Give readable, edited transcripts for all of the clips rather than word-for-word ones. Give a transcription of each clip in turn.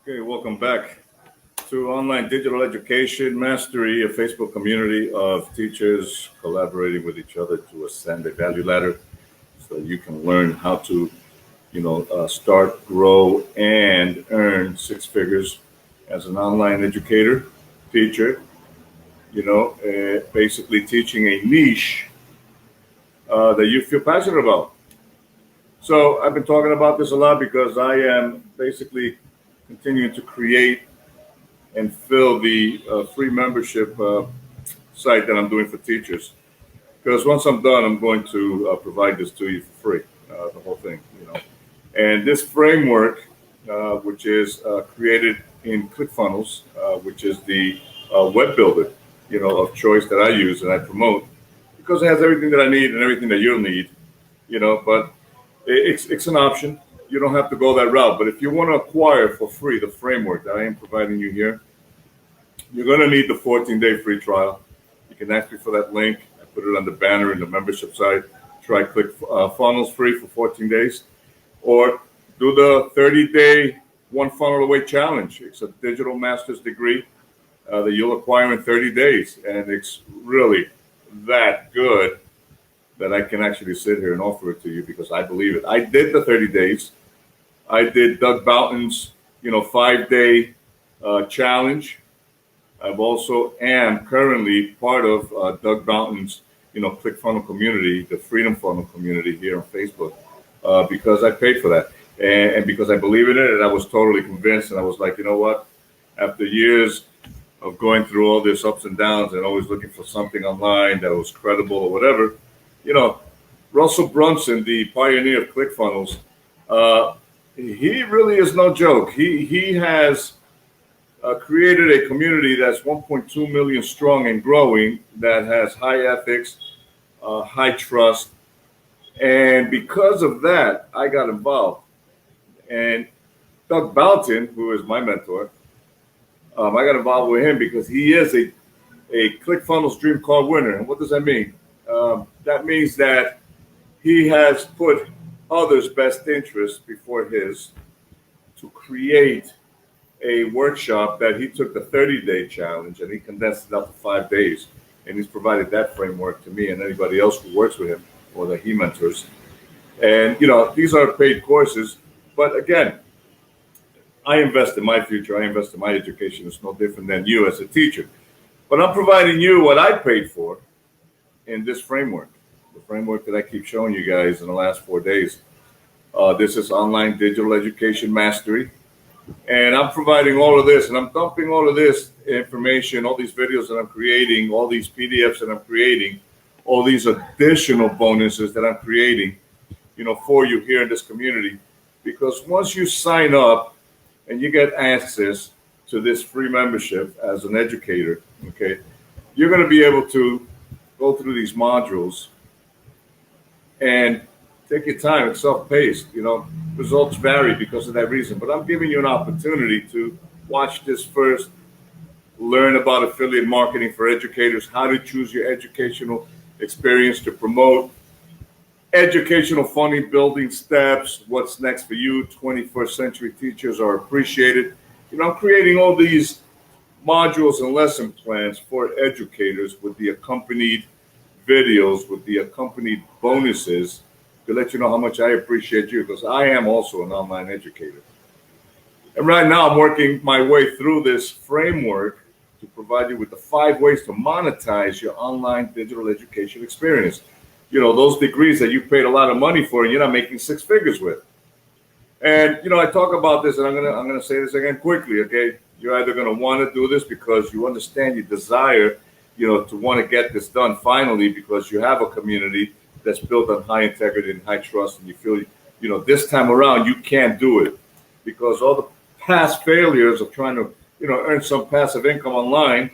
Okay, welcome back to Online Digital Education Mastery, a Facebook community of teachers collaborating with each other to ascend a value ladder so you can learn how to, start, grow, and earn six figures as an online educator, teacher, basically teaching a niche that you feel passionate about. So I've been talking about this a lot because I am basically continuing to create and fill the free membership site that I'm doing for teachers. Because once I'm done, I'm going to provide this to you for free, the whole thing. And this framework, which is created in Clickfunnels, which is the web builder, of choice that I use and I promote, because it has everything that I need and everything that you'll need, but it's an option. You don't have to go that route. But if you want to acquire for free the framework that I am providing you here, you're going to need the 14-day free trial. You can ask me for that link. I put it on the banner in the membership site. Try Clickfunnels free for 14 days. Or do the 30-day one funnel away challenge. It's a digital master's degree that you'll acquire in 30 days. And it's really that good that I can actually sit here and offer it to you because I believe it. I did the 30 days. I did Doug Boughton's, 5-day challenge. I've also am currently part of Doug Boughton's, ClickFunnel community, the Freedom Funnel community here on Facebook, because I paid for that and because I believe in it, and I was totally convinced. And I was like, you know what? After years of going through all this ups and downs and always looking for something online that was credible or whatever, Russell Brunson, the pioneer of ClickFunnels, he really is no joke. He has created a community that's 1.2 million strong and growing, that has high ethics, high trust. And because of that, I got involved. And Doug Boughton, who is my mentor, I got involved with him because he is a ClickFunnels Dream Card winner. And what does that mean? That means that he has put others' best interests before his to create a workshop that he took the 30-day challenge and he condensed it up to 5 days. And he's provided that framework to me and anybody else who works with him or that he mentors. And, these are paid courses. But again, I invest in my future. I invest in my education. It's no different than you as a teacher. But I'm providing you what I paid for in this framework, the framework that I keep showing you guys in the last 4 days. This is Online Digital Education Mastery. And I'm providing all of this, and I'm dumping all of this information, all these videos that I'm creating, all these PDFs that I'm creating, all these additional bonuses that I'm creating, for you here in this community. Because once you sign up and you get access to this free membership as an educator, okay, you're going to be able to go through these modules and take your time. It's self-paced. Results vary because of that reason. But I'm giving you an opportunity to watch this first, learn about affiliate marketing for educators, how to choose your educational experience to promote, educational funnel building steps, what's next for you. 21st century teachers are appreciated. I'm creating all these modules and lesson plans for educators with the accompanied videos, with the accompanied bonuses to let you know how much I appreciate you, because I am also an online educator. And right now I'm working my way through this framework to provide you with the 5 ways to monetize your online digital education experience. Those degrees that you paid a lot of money for and you're not making 6 figures with. And, I talk about this, and I'm gonna say this again quickly, okay? You're either gonna want to do this because you understand your desire, to want to get this done finally, because you have a community that's built on high integrity and high trust, and you feel, this time around you can't do it because all the past failures of trying to, earn some passive income online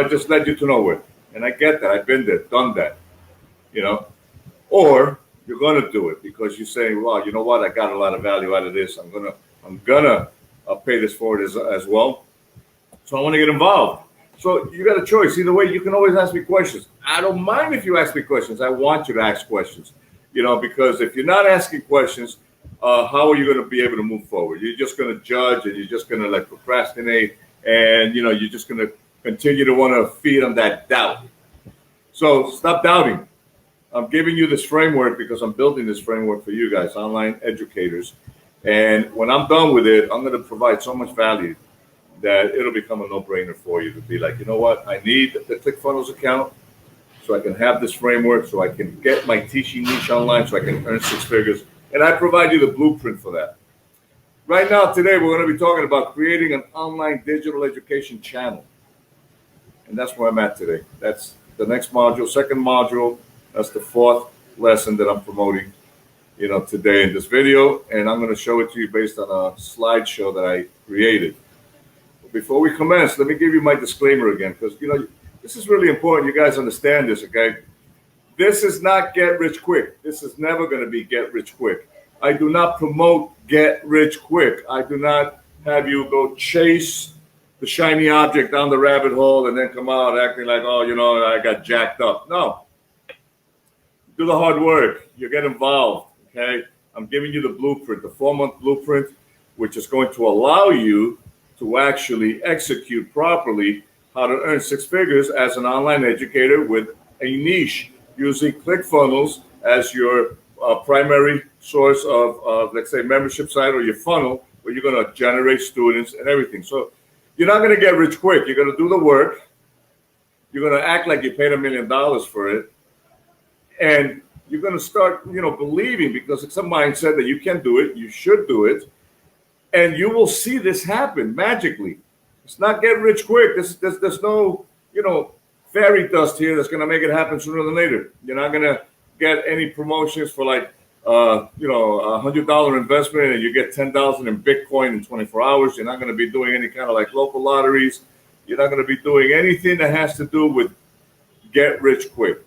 just led you to nowhere. And I get that. I've been there, done that, Or you're going to do it because you say, well, you know what? I got a lot of value out of this. I'm gonna pay this forward as well. So I want to get involved. So you got a choice. Either way, you can always ask me questions. I don't mind if you ask me questions. I want you to ask questions, because if you're not asking questions, how are you going to be able to move forward? You're just going to judge, and you're just going to like procrastinate, and you're just going to continue to want to feed on that doubt. So stop doubting. I'm giving you this framework because I'm building this framework for you guys, online educators. And when I'm done with it, I'm going to provide so much value that it'll become a no-brainer for you to be like, you know what? I need the Clickfunnels account so I can have this framework, so I can get my teaching niche online, so I can earn 6 figures. And I provide you the blueprint for that. Right now, today, we're going to be talking about creating an online digital education channel. And that's where I'm at today. That's the next module, second module. That's the 4th lesson that I'm promoting, today in this video. And I'm going to show it to you based on a slideshow that I created. But before we commence, let me give you my disclaimer again, because, this is really important. You guys understand this, okay? This is not get rich quick. This is never going to be get rich quick. I do not promote get rich quick. I do not have you go chase the shiny object down the rabbit hole and then come out acting like, oh, I got jacked up. No. Do the hard work. You get involved, okay? I'm giving you the blueprint, the 4-month blueprint, which is going to allow you to actually execute properly how to earn 6 figures as an online educator with a niche, using Clickfunnels as your primary source of, let's say, membership site or your funnel, where you're going to generate students and everything. So you're not going to get rich quick. You're going to do the work. You're going to act like you paid $1 million for it. And you're going to start, believing, because it's a mindset that you can do it, you should do it, and you will see this happen magically. It's not get rich quick. There's no, fairy dust here that's going to make it happen sooner than later. You're not going to get any promotions for like, $100 investment and you get 10,000 in Bitcoin in 24 hours. You're not going to be doing any kind of like local lotteries. You're not going to be doing anything that has to do with get rich quick.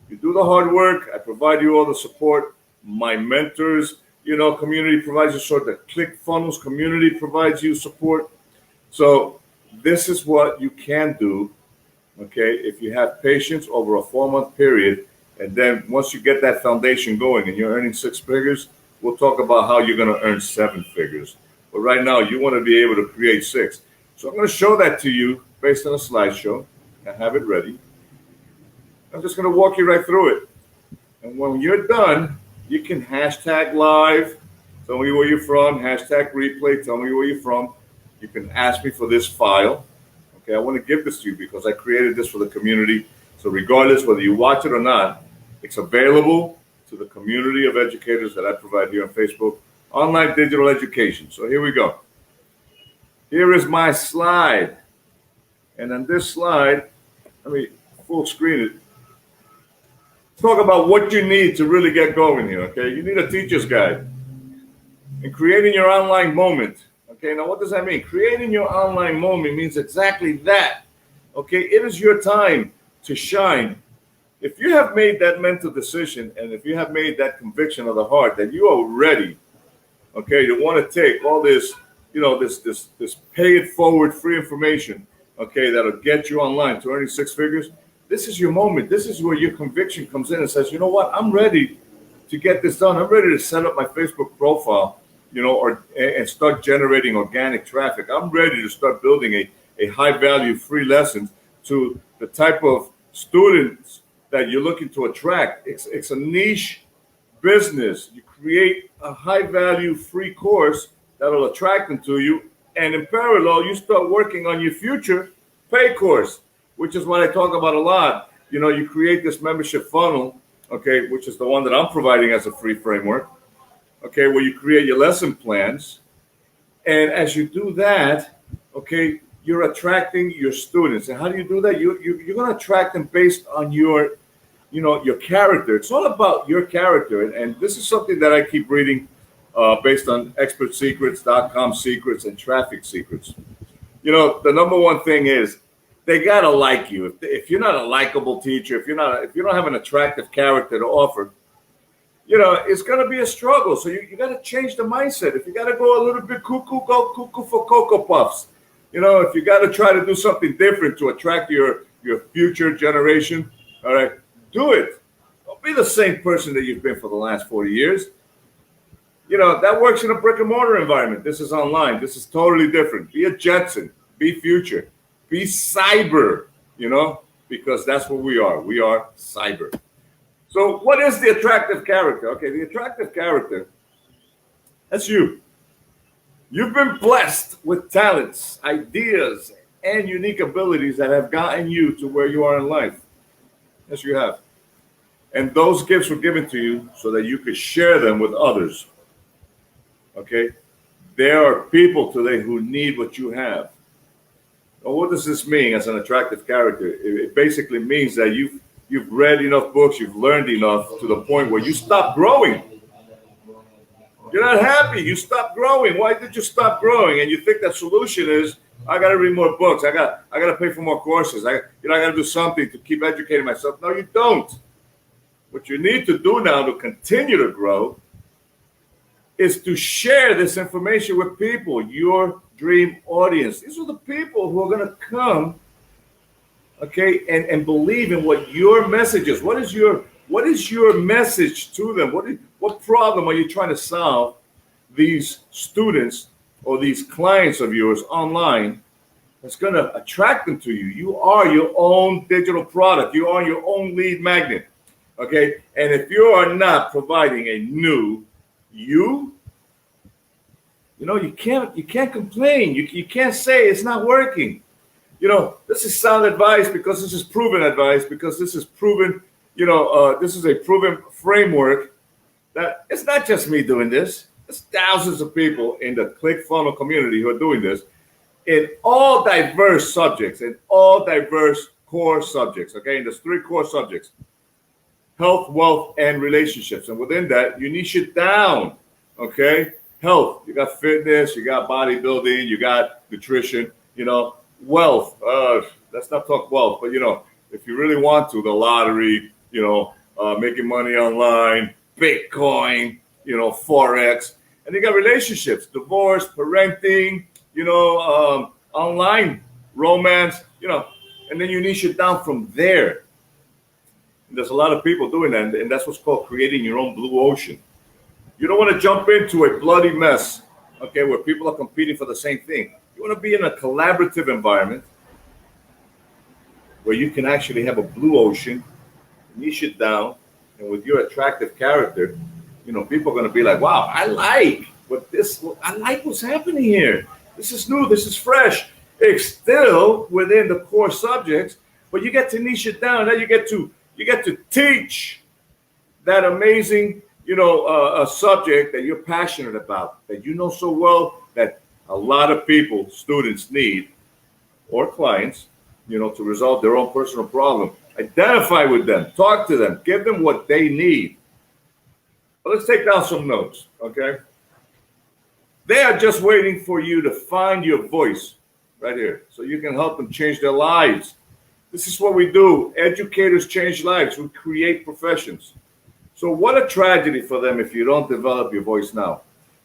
You do the hard work. I provide you all the support. My mentors, community provides you support. The Clickfunnels community provides you support. So this is what you can do, okay, if you have patience over a 4-month period. And then once you get that foundation going and you're earning 6 figures, we'll talk about how you're going to earn 7 figures. But right now, you want to be able to create 6. So I'm going to show that to you based on a slideshow. I have it ready. I'm just going to walk you right through it. And when you're done, you can hashtag live, tell me where you're from, hashtag replay, tell me where you're from. You can ask me for this file. Okay, I want to give this to you because I created this for the community. So regardless whether you watch it or not, it's available to the community of educators that I provide here on Facebook, online digital education. So here we go. Here is my slide. And on this slide, let me full screen it. Talk about what you need to really get going here, okay? You need a teacher's guide. And creating your online moment. Okay, now what does that mean? Creating your online moment means exactly that. Okay, it is your time to shine. If you have made that mental decision and if you have made that conviction of the heart that you are ready, okay, to want to take all this, this pay it forward free information, okay, that'll get you online to earning 6 figures, this is your moment. This is where your conviction comes in and says, you know what, I'm ready to get this done. I'm ready to set up my Facebook profile, and start generating organic traffic. I'm ready to start building a high value free lesson to the type of students that you're looking to attract. It's a niche business. You create a high value free course that'll attract them to you. And in parallel, you start working on your future pay course, which is what I talk about a lot. You create this membership funnel, okay, which is the one that I'm providing as a free framework, okay, where you create your lesson plans. And as you do that, okay, you're attracting your students. And how do you do that? You're going to attract them based on your character. It's all about your character. And this is something that I keep reading based on Expert Secrets, DotCom Secrets, and Traffic Secrets. The number one thing is they got to like you. If you're not a likable teacher, if you don't have an attractive character to offer, it's going to be a struggle. So you got to change the mindset. If you got to go a little bit cuckoo, go cuckoo for Cocoa Puffs. If you got to try to do something different to attract your future generation, all right, do it. Don't be the same person that you've been for the last 40 years. That works in a brick and mortar environment. This is online. This is totally different. Be a Jetson. Be future. Be cyber, because that's what we are. We are cyber. So what is the attractive character? Okay, the attractive character, that's you. You've been blessed with talents, ideas, and unique abilities that have gotten you to where you are in life. Yes, you have. And those gifts were given to you so that you could share them with others. Okay? There are people today who need what you have. Well, what does this mean as an attractive character? It basically means that you've read enough books, you've learned enough to the point where you stop growing. You're not happy. You stop growing. Why did you stop growing? And you think that solution is, I got to read more books. I got to pay for more courses. I got to do something to keep educating myself. No, you don't. What you need to do now to continue to grow is to share this information with people, your dream audience. These are the people who are going to come, okay, and believe in what your message is. What is your message to them? What problem are you trying to solve these students or these clients of yours online that's going to attract them to you? You are your own digital product. You are your own lead magnet. Okay, and if you are not providing a new you can't complain. You can't say it's not working. This is sound advice because this is proven advice, because this is proven, this is a proven framework that it's not just me doing this. It's thousands of people in the Clickfunnels community who are doing this in all diverse subjects, in all diverse core subjects. Okay, and there's 3 core subjects: health, wealth, and relationships. And within that, you niche it down. Okay, health, you got fitness, you got bodybuilding, you got nutrition. Wealth. Let's not talk wealth, but if you really want to, the lottery, making money online, Bitcoin, Forex. And you got relationships, divorce, parenting, online romance, and then you niche it down from there. And there's a lot of people doing that, and that's what's called creating your own blue ocean. You don't want to jump into a bloody mess, okay, where people are competing for the same thing. You want to be in a collaborative environment where you can actually have a blue ocean, niche it down, and with your attractive character, people are going to be like, wow, I like what's happening here. This is new, this is fresh. It's still within the core subjects, but you get to niche it down. Now you get to teach that amazing, a subject that you're passionate about, that you know so well, that a lot of people, students need, or clients, to resolve their own personal problem. Identify with them, talk to them, give them what they need. But let's take down some notes, okay? They are just waiting for you to find your voice right here, so you can help them change their lives. This is what we do. Educators change lives. We create professions. So what a tragedy for them if you don't develop your voice now.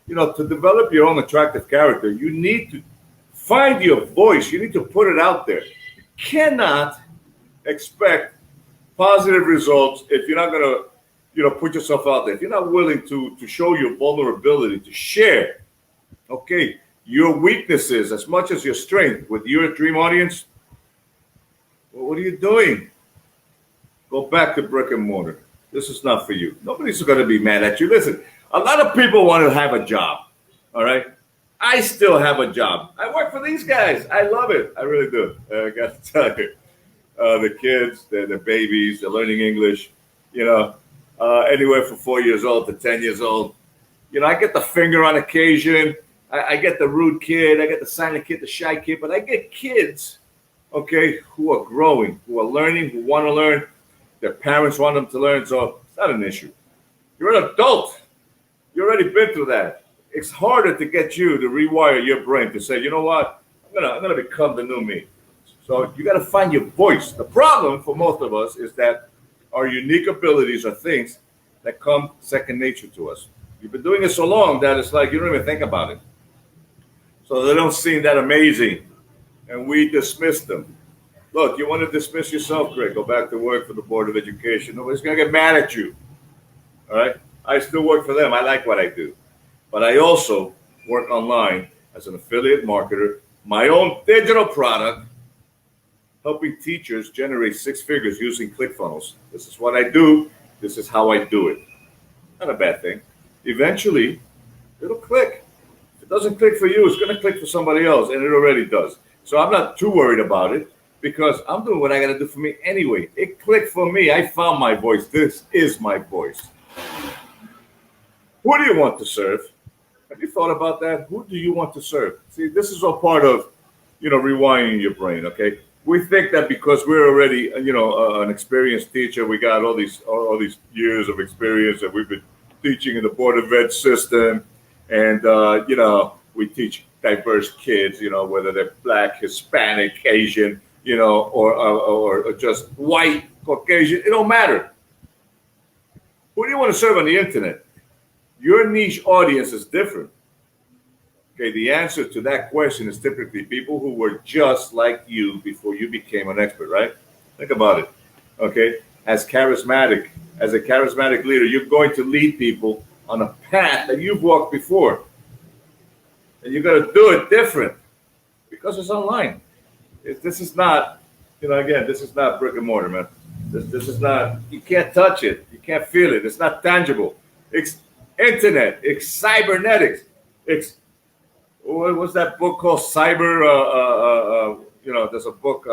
To develop your own attractive character, you need to find your voice. You need to put it out there. You cannot expect positive results if you're not going to, put yourself out there. If you're not willing to show your vulnerability, to share, okay, your weaknesses as much as your strength with your dream audience, well, what are you doing? Go back to brick and mortar. This is not for you. Nobody's going to be mad at you. Listen, a lot of people want to have a job, all right? I still have a job. I work for these guys. I love it. I really do. I got to tell you. The kids, the babies, they're learning English, anywhere from 4 years old to 10 years old. I get the finger on occasion. I get the rude kid. I get the silent kid, the shy kid. But I get kids, okay, who are growing, who are learning, who want to learn. Their parents want them to learn. So it's not an issue. You're an adult. You already been through that. It's harder to get you to rewire your brain to say, you know what, I'm gonna become the new me. So you got to find your voice. The problem for most of us is that our unique abilities are things that come second nature to us. You've been doing it so long that it's like you don't even think about it. So they don't seem that amazing, and we dismiss them. Look, you want to dismiss yourself, Greg, go back to work for the Board of Education. Nobody's going to get mad at you. All right? I still work for them. I like what I do. but I also work online as an affiliate marketer, my own digital product, helping teachers generate six figures using Clickfunnels. This is what I do. This is how I do it. Not a bad thing. Eventually, it'll click. If it doesn't click for you, it's going to click for somebody else, and it already does. So I'm not too worried about it because I'm doing what I got to do for me anyway. It clicked for me. I found my voice. This is my voice. Who do you want to serve? Have you thought about that? Who do you want to serve? See, this is all part of, rewinding your brain, okay? We think that because we're already, an experienced teacher, we got all these years of experience that we've been teaching in the Board of Ed system, and we teach diverse kids, whether they're Black, Hispanic, Asian, or just white, Caucasian. It don't matter. Who do you want to serve on the internet? Your niche audience is different. Okay, the answer to that question is typically people who were just like you before you became an expert, right? Think about it. Okay, as a charismatic leader, you're going to lead people on a path that you've walked before. And you're going to do it different because it's online. This is not, this is not brick and mortar, man. This is not, you can't touch it. You can't feel it. It's not tangible. It's internet. It's cybernetics. It's, what's that book called? Cyber, there's a book,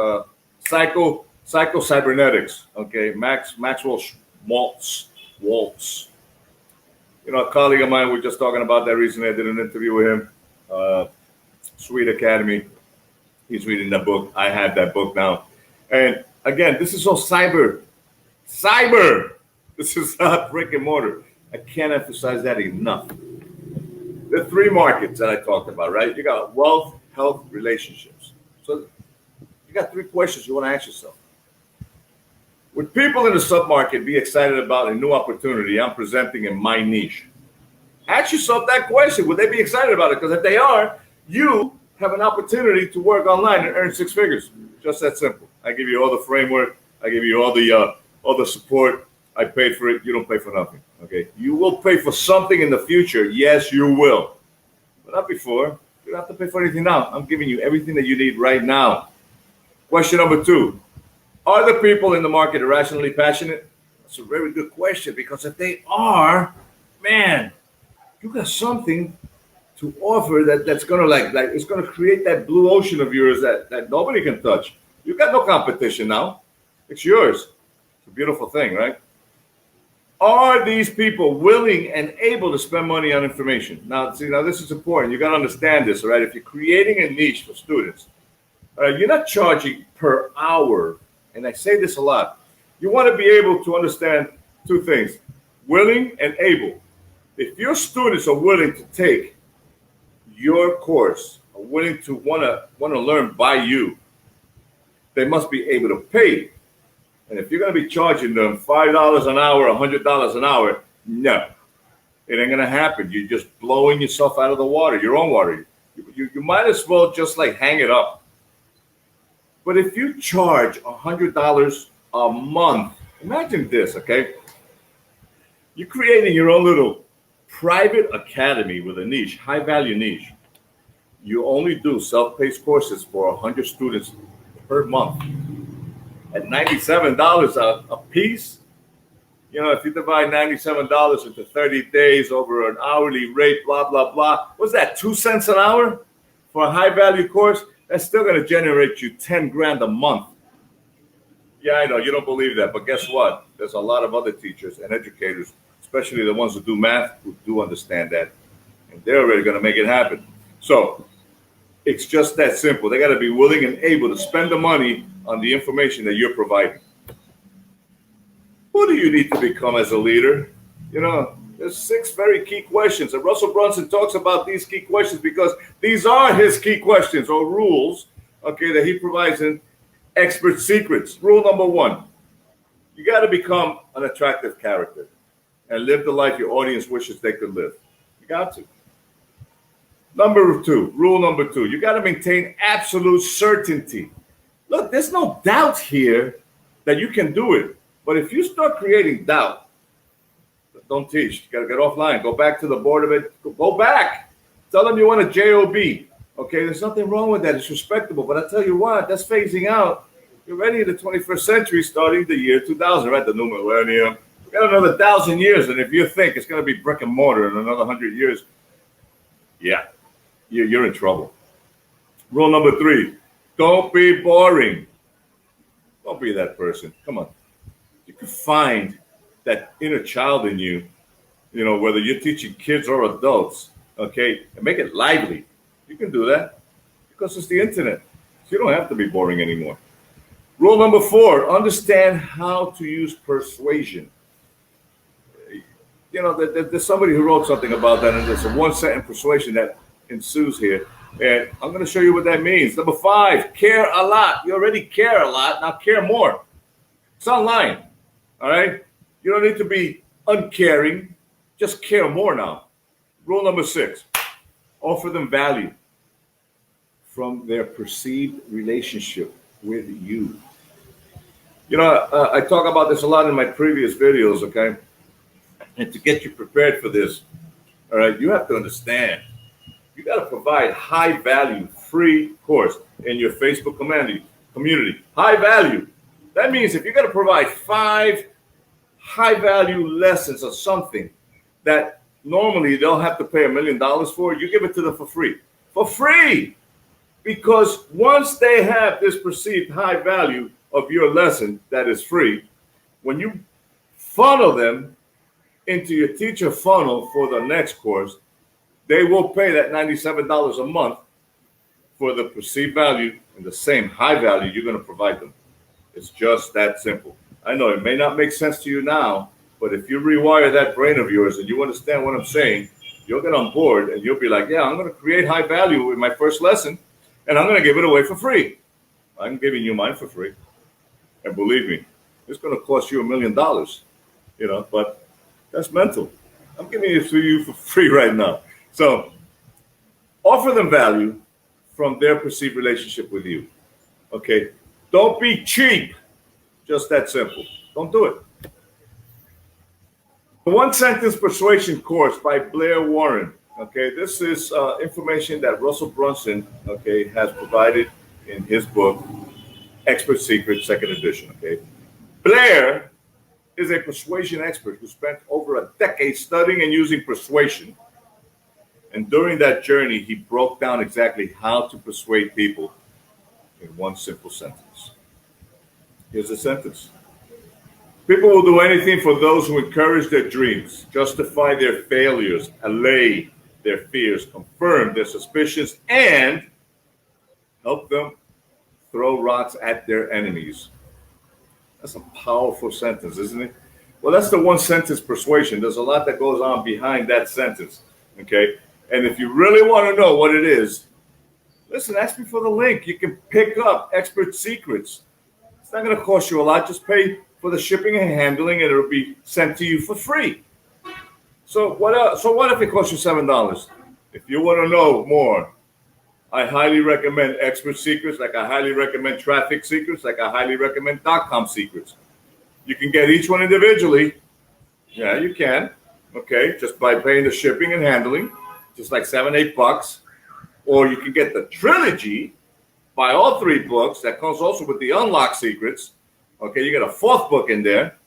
Psycho-Cybernetics. Okay, Maxwell Waltz. A colleague of mine, we were just talking about that recently. I did an interview with him. Sweet Academy. He's reading that book. I have that book now. And again, this is all cyber. This is not brick and mortar. I can't emphasize that enough. The three markets that I talked about, right? You got wealth, health, relationships. So you got three questions you want to ask yourself. Would people in the submarket be excited about a new opportunity I'm presenting in my niche? Ask yourself that question. Would they be excited about it? Because if they are, you have an opportunity to work online and earn six figures. Just that simple. I give you all the framework. I give you all the support. I paid for it. You don't pay for nothing. Okay. You will pay for something in the future. Yes, you will. But not before. You don't have to pay for anything now. I'm giving you everything that you need right now. Question number 2. Are the people in the market irrationally passionate? That's a very good question, because if they are, man, you got something to offer that's gonna like it's gonna create that blue ocean of yours that nobody can touch. You got no competition now. It's yours. It's a beautiful thing, right? Are these people willing and able to spend money on information? Now, this is important. You got to understand this, right? If you're creating a niche for students, you're not charging per hour. And I say this a lot. You want to be able to understand two things: willing and able. If your students are willing to take your course, are willing to want to learn by you, they must be able to pay. And if you're going to be charging them $5 an hour, $100 an hour, no, it ain't going to happen. You're just blowing yourself out of the water, your own water. You might as well just hang it up. But if you charge $100 a month, imagine this, okay? You're creating your own little private academy with a niche, high value niche. You only do self-paced courses for 100 students per month. At $97 a piece, if you divide $97 into 30 days over an hourly rate, blah, blah, blah, what's that, 2 cents an hour for a high value course? That's still going to generate you 10 grand a month. Yeah, I know you don't believe that, but guess what? There's a lot of other teachers and educators, especially the ones who do math, who do understand that. And they're already going to make it happen. So it's just that simple. They got to be willing and able to spend the money on the information that you're providing. Who do you need to become as a leader? There's 6 very key questions. And Russell Brunson talks about these key questions because these are his key questions or rules, okay, that he provides in Expert Secrets. Rule number 1, you got to become an attractive character and live the life your audience wishes they could live. You got to. Rule number 2, you got to maintain absolute certainty. Look, there's no doubt here that you can do it. But if you start creating doubt, Don't teach. You got to get offline. Go back to the board of it. Go back. Tell them you want a job. Okay, there's nothing wrong with that. It's respectable. But I tell you what, that's phasing out. You're ready in the 21st century, starting the year 2000, right? The new millennium. We got another 1,000 years, and if you think it's going to be brick and mortar in another 100 years, yeah, you're in trouble. Rule number 3: don't be boring. Don't be that person. Come on. You can find that inner child in you, whether you're teaching kids or adults, okay, and make it lively. You can do that because it's the internet. So you don't have to be boring anymore. Rule number 4: understand how to use persuasion. There's somebody who wrote something about that, and there's a 1-sentence persuasion that ensues here. And I'm going to show you what that means. Number 5, care a lot. You already care a lot. Now care more. It's online. All right? You don't need to be uncaring. Just care more now. Rule number 6, offer them value from their perceived relationship with you. I talk about this a lot in my previous videos, okay? And to get you prepared for this, all right, you have to understand, you got to provide high value, free course in your Facebook community. High value. That means if you're going to provide 5 high value lessons of something that normally they'll have to pay $1 million for, you give it to them for free. For free! Because once they have this perceived high value of your lesson that is free, when you funnel them into your teacher funnel for the next course, they will pay that $97 a month for the perceived value and the same high value you're going to provide them. It's just that simple. I know it may not make sense to you now, but if you rewire that brain of yours and you understand what I'm saying, you'll get on board and you'll be like, yeah, I'm going to create high value with my first lesson and I'm going to give it away for free. I'm giving you mine for free. And believe me, it's going to cost you $1 million, but that's mental. I'm giving it to you for free right now. So offer them value from their perceived relationship with you. Okay. Don't be cheap. Just that simple. Don't do it. The 1-sentence persuasion course by Blair Warren. Okay. This is information that Russell Brunson, okay, has provided in his book, Expert Secrets, 2nd edition. Okay. Blair is a persuasion expert who spent over a decade studying and using persuasion. And during that journey, he broke down exactly how to persuade people in one simple sentence. Here's a sentence. People will do anything for those who encourage their dreams, justify their failures, allay their fears, confirm their suspicions, and help them throw rocks at their enemies. That's a powerful sentence, isn't it? Well, that's the 1-sentence persuasion. There's a lot that goes on behind that sentence, okay? And if you really want to know what it is, listen, ask me for the link. You can pick up Expert Secrets. It's not going to cost you a lot. Just pay for the shipping and handling, and it'll be sent to you for free. So what else? So what if it costs you $7? If you want to know more, I highly recommend Expert Secrets, like I highly recommend Traffic Secrets, like I highly recommend DotCom Secrets. You can get each one individually. Yeah, you can. Okay, just by paying the shipping and handling, just like $7, $8. Or you can get the trilogy, buy all 3 books. That comes also with the Unlock Secrets. Okay, you get a 4th book in there.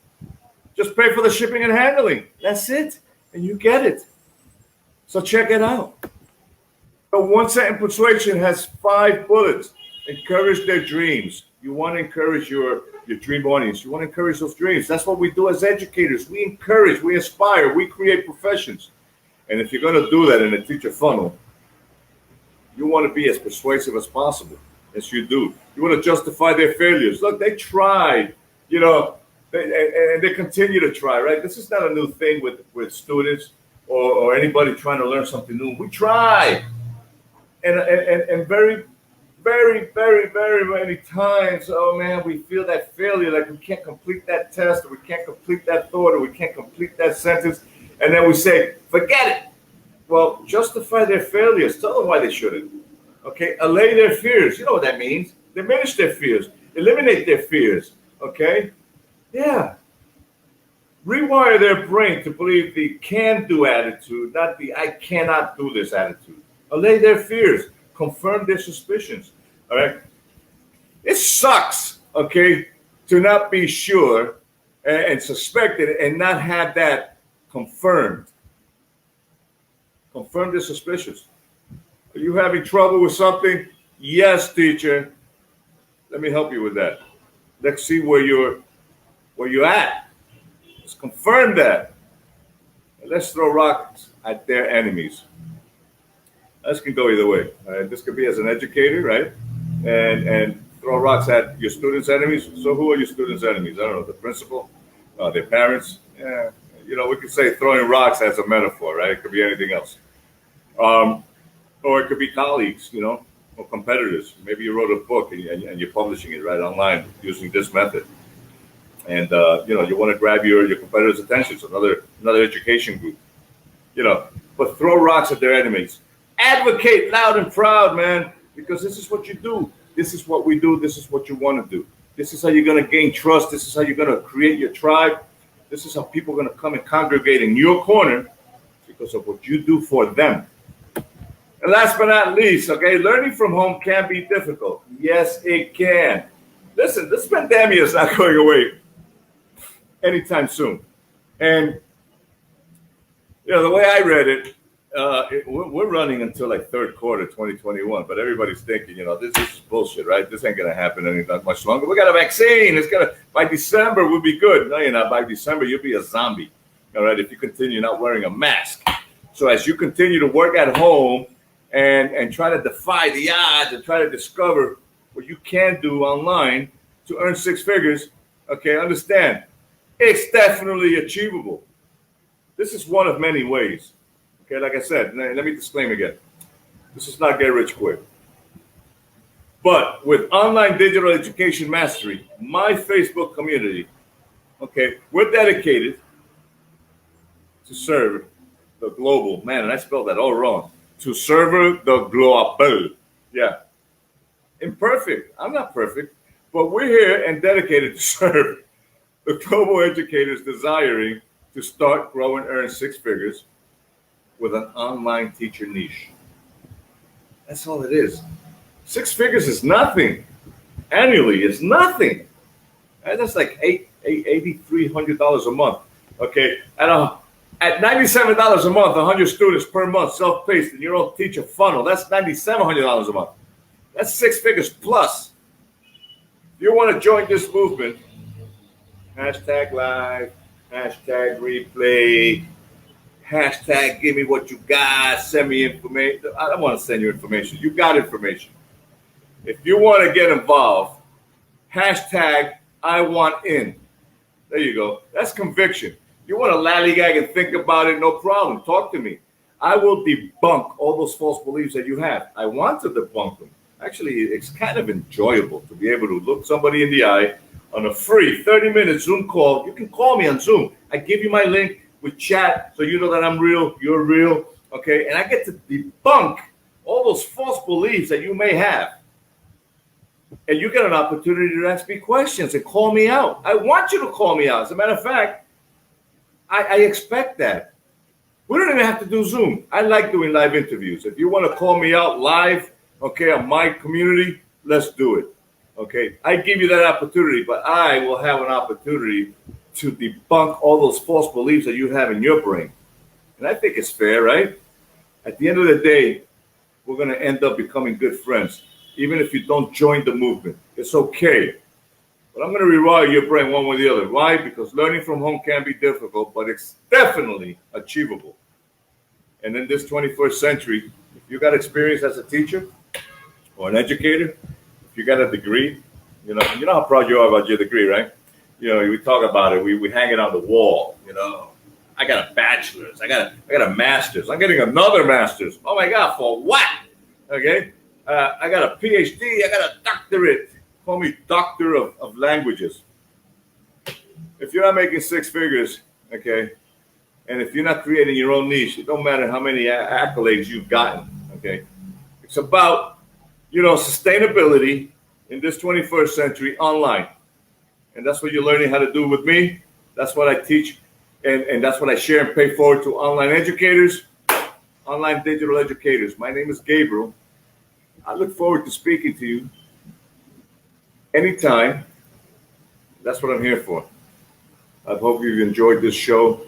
Just pay for the shipping and handling. That's it. And you get it. So check it out. The 1-sentence persuasion has 5 bullets. Encourage their dreams. You want to encourage your dream audience. You want to encourage those dreams. That's what we do as educators. We encourage, we inspire, we create professions. And if you're going to do that in a teacher funnel, you want to be as persuasive as possible. Yes, you do. You want to justify their failures. Look, they tried, and they continue to try, right? This is not a new thing with students or anybody trying to learn something new. We try. And very, very, very, very many times, oh man, we feel that failure, like we can't complete that test, or we can't complete that thought, or we can't complete that sentence. And then we say, forget it. Well, justify their failures. Tell them why they shouldn't. Okay, allay their fears. You know what that means. Diminish their fears. Eliminate their fears. Okay? Yeah. Rewire their brain to believe the can-do attitude, not the I cannot do this attitude. Allay their fears. Confirm their suspicions. All right? It sucks, okay, to not be sure and suspect it and not have that confirmed. Confirm their suspicions. Are you having trouble with something? Yes, teacher. Let me help you with that. Let's see where you're at. Let's confirm that. And let's throw rocks at their enemies. This can go either way. This could be as an educator, right? And throw rocks at your students' enemies. So who are your students' enemies? I don't know, the principal, their parents. Yeah, we could say throwing rocks as a metaphor, right? It could be anything else. Or it could be colleagues, or competitors. Maybe you wrote a book and you're publishing it right online using this method. And, you want to grab your competitors' attention. So another education group, but throw rocks at their enemies. Advocate loud and proud, man, because this is what you do. This is what we do. This is what you want to do. This is how you're going to gain trust. This is how you're going to create your tribe. This is how people are going to come and congregate in your corner because of what you do for them. And last but not least, okay, learning from home can be difficult. Yes, it can. Listen, this pandemic is not going away anytime soon. And, the way I read it, we're running until like third quarter 2021, but everybody's thinking, this is bullshit, right? This ain't going to happen any that much longer. We got a vaccine. By December, we'll be good. No, you're not. By December, you'll be a zombie, all right, if you continue not wearing a mask. So as you continue to work at home and try to defy the odds and try to discover what you can do online to earn six figures, okay, understand, it's definitely achievable. This is one of many ways. Okay, like I said, let me disclaim again. This is not get rich quick. But with online digital education mastery, my Facebook community, okay, we're dedicated to serve the global, man, and I spelled that all wrong, to serve the global. Yeah. Imperfect. I'm not perfect, but we're here and dedicated to serve the global educators desiring to start, grow, and earn six figures with an online teacher niche. That's all it is. Six figures is nothing. Annually, it's nothing. And that's like $8,300 a month. Okay, at $97 a month, 100 students per month, self-paced in your own teacher funnel. That's $9,700 a month. That's six figures plus. If you want to join this movement, hashtag live, hashtag replay, hashtag give me what you got, send me information. I don't want to send you information. You got information. If you want to get involved, hashtag I want in. There you go. That's conviction. You want to lollygag and think about it, no problem. Talk to me. I will debunk all those false beliefs that you have. I want to debunk them. Actually, it's kind of enjoyable to be able to look somebody in the eye on a free 30-minute Zoom call. You can call me on Zoom. I give you my link. We chat so you know that I'm real, you're real, okay? And I get to debunk all those false beliefs that you may have. And you get an opportunity to ask me questions and call me out. I want you to call me out. As a matter of fact, I expect that. We don't even have to do Zoom. I like doing live interviews. If you want to call me out live, okay, on my community, let's do it, okay? I give you that opportunity, but I will have an opportunity to debunk all those false beliefs that you have in your brain. And I think it's fair, right? At the end of the day, we're going to end up becoming good friends, even if you don't join the movement. It's okay. But I'm going to rewire your brain one way or the other. Why? Because learning from home can be difficult, but it's definitely achievable. And in this 21st century, if you got experience as a teacher or an educator, if you got a degree, you know how proud you are about your degree, right? We talk about it. We hang it on the wall. I got a bachelor's. I got a master's. I'm getting another master's. Oh my God, for what? Okay. I got a PhD. I got a doctorate. Call me doctor of languages. If you're not making six figures, okay, and if you're not creating your own niche, it don't matter how many accolades you've gotten. Okay. It's about sustainability in this 21st century online. And that's what you're learning how to do with me. That's what I teach And that's what I share and pay forward to online educators, online digital educators. My name is Gabriel. I look forward to speaking to you anytime. That's what I'm here for. I hope you've enjoyed this show.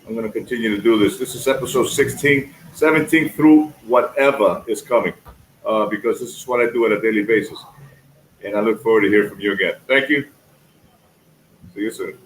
I'm going to continue to do this. This is episode 16, 17 through whatever is coming, because this is what I do on a daily basis. And I look forward to hearing from you again. Thank you. See you soon.